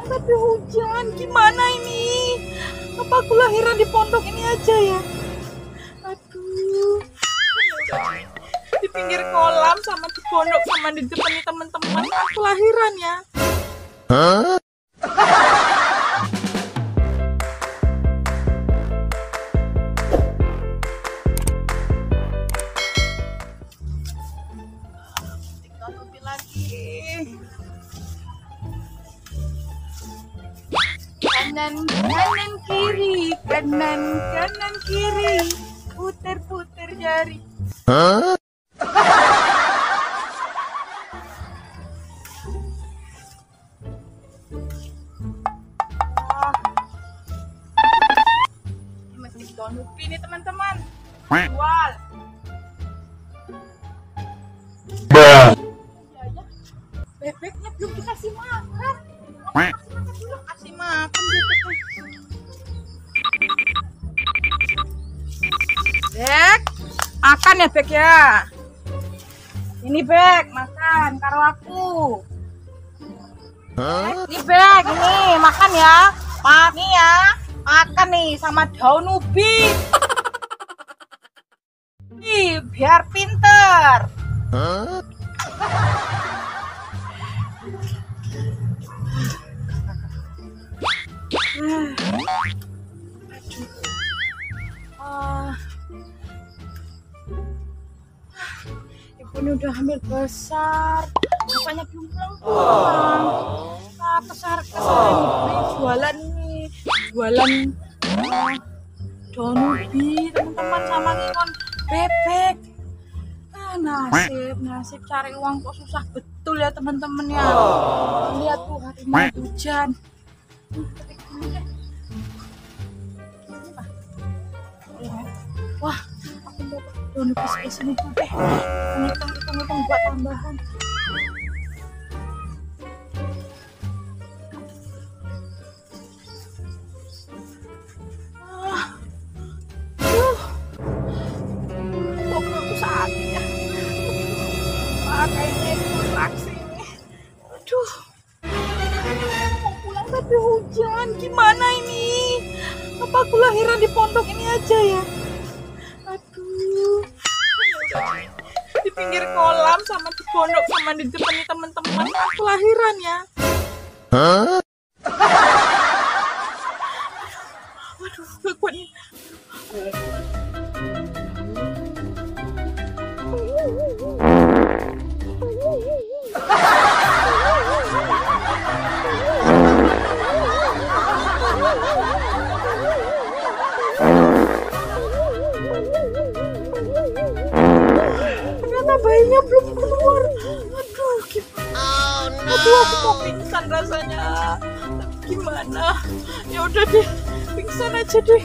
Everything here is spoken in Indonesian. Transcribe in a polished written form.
tapi hujan. Gimana ini? Apa aku lahiran di pondok ini aja ya? Aduh. Di pinggir kolam sama di pondok sama di depan teman-teman aku lahiran ya. Hah? Kanan kanan kiri, kanan kanan kiri, puter puter jari. Hah? Masih donupi nih teman-teman. Jual. Bebeknya belum dikasih makan. Kasih makan bebeknya. Bek, makan ya Bek ya. Ini Bek, makan karo aku. Ini Bek, ini makan ya. Nih ya, makan nih sama daun ubi. Nih, biar pinter. Ibu ini udah hamil besar, bapaknya belum pulang. Kesar ini jualan daun ubi teman-teman sama ngon bebek. Nasib cari uang kok susah betul ya teman-teman ya. Lihat tuh hari ini hujan. Wah, aku mau daun ubi spesial itu deh. Hitung buat tambahan. Kok aku sakit ya? Kayaknya itu reaksi ini. Aduh. Mau pulang tapi hujan. Gimana ini? Apa aku lahiran di pondok ini aja ya? Aduh. Di pinggir kolam sama di pondok sama di depan teman-teman aku lahiran ya. Waduh, gak kuat nih. Ternyata bayinya belum keluar. Aduh, gimana? Aduh, aku mau pingsan rasanya. Tapi gimana? Ya udah deh, pingsan aja deh.